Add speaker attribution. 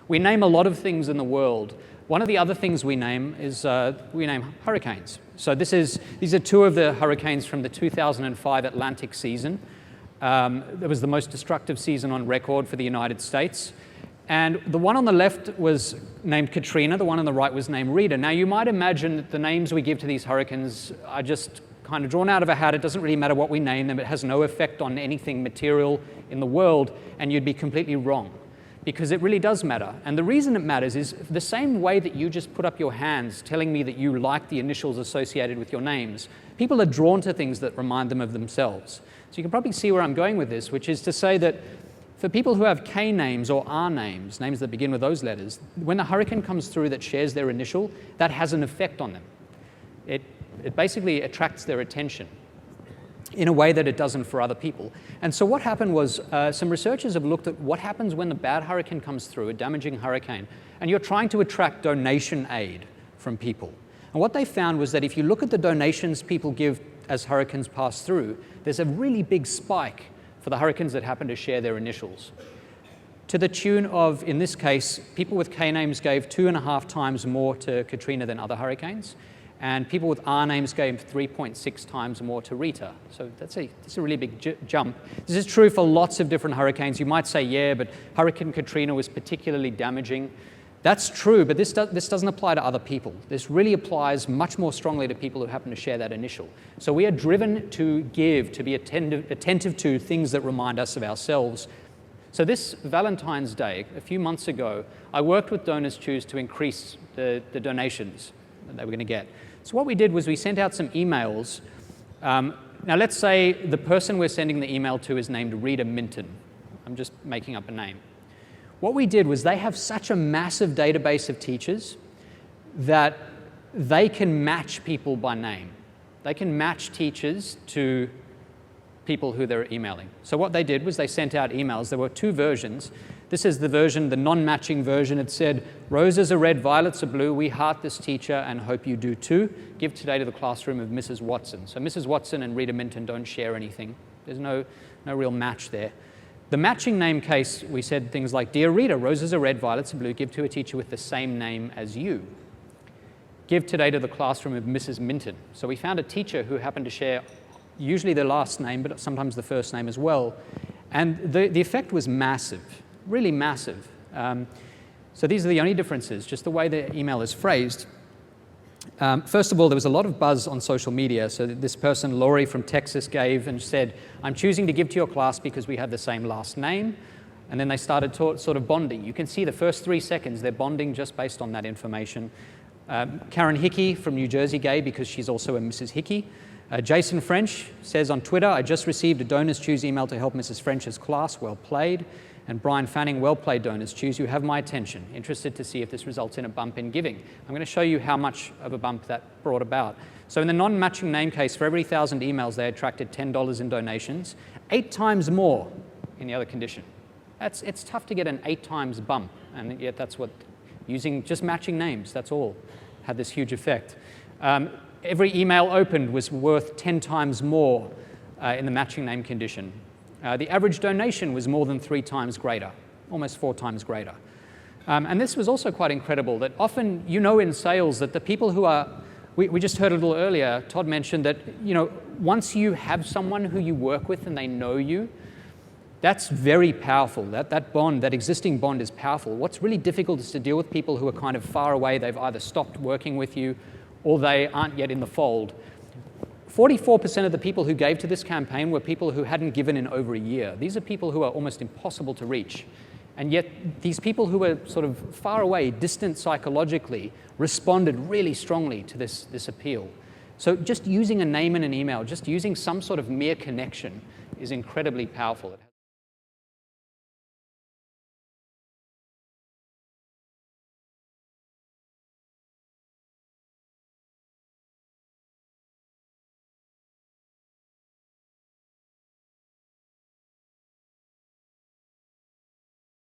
Speaker 1: We name a lot of things in the world. One of the other things we name is we name hurricanes. So these are two of the hurricanes from the 2005 Atlantic season. It was the most destructive season on record for the United States. And the one on the left was named Katrina, the one on the right was named Rita. Now you might imagine that the names we give to these hurricanes are just kind of drawn out of a hat. It doesn't really matter what we name them. It has no effect on anything material in the world, and you'd be completely wrong, because it really does matter. And the reason it matters is the same way that you just put up your hands telling me that you like the initials associated with your names. People are drawn to things that remind them of themselves. So you can probably see where I'm going with this, which is to say that for people who have K names or R names, names that begin with those letters, when a hurricane comes through that shares their initial, that has an effect on them. It basically attracts their attention in a way that it doesn't for other people. And so what happened was some researchers have looked at what happens when the bad hurricane comes through, a damaging hurricane, and you're trying to attract donation aid from people. And what they found was that if you look at the donations people give as hurricanes pass through, there's a really big spike for the hurricanes that happen to share their initials. To the tune of, in this case, people with K names gave 2.5 times more to Katrina than other hurricanes, and people with R names gave 3.6 times more to Rita. So that's a really big jump. This is true for lots of different hurricanes. You might say, yeah, but Hurricane Katrina was particularly damaging. That's true, but this doesn't apply to other people. This really applies much more strongly to people who happen to share that initial. So we are driven to give, to be attentive to things that remind us of ourselves. So this Valentine's Day, a few months ago, I worked with Donors Choose to increase the donations that they were going to get. So what we did was we sent out some emails. Now let's say the person we're sending the email to is named Rita Minton. I'm just making up a name. What we did was they have such a massive database of teachers that they can match people by name. They can match teachers to people who they're emailing. So what they did was they sent out emails. There were two versions. This is the version, the non-matching version. It said, roses are red, violets are blue. We heart this teacher and hope you do too. Give today to the classroom of Mrs. Watson. So Mrs. Watson and Rita Minton don't share anything. There's no real match there. The matching name case, we said things like, Dear Rita, roses are red, violets are blue. Give to a teacher with the same name as you. Give today to the classroom of Mrs. Minton. So we found a teacher who happened to share usually their last name, but sometimes the first name as well. And the effect was massive, really massive. So these are the only differences, just the way the email is phrased. First of all, there was a lot of buzz on social media. So this person, Laurie from Texas, gave and said, I'm choosing to give to your class because we have the same last name. And then they started sort of bonding. You can see the first 3 seconds, they're bonding just based on that information. Karen Hickey from New Jersey gave because she's also a Mrs. Hickey. Jason French says on Twitter, I just received a Donors Choose email to help Mrs. French's class. Well played. And Brian Fanning, well played, Donors Choose. You have my attention. Interested to see if this results in a bump in giving. I'm going to show you how much of a bump that brought about. So in the non-matching name case, for every 1,000 emails, they attracted $10 in donations, 8 times more in the other condition. It's tough to get an 8 times bump, and yet that's what, using just matching names, that's all, had this huge effect. Every email opened was worth 10 times more in the matching name condition. The average donation was more than 3 times greater, almost 4 times greater. And this was also quite incredible, that often, in sales that the people who are, we just heard a little earlier, Todd mentioned that, once you have someone who you work with and they know you, that's very powerful. That bond, that existing bond is powerful. What's really difficult is to deal with people who are kind of far away. They've either stopped working with you or they aren't yet in the fold. 44% of the people who gave to this campaign were people who hadn't given in over a year. These are people who are almost impossible to reach. And yet these people who were sort of far away, distant psychologically, responded really strongly to this appeal. So just using a name in an email, just using some sort of mere connection is incredibly powerful.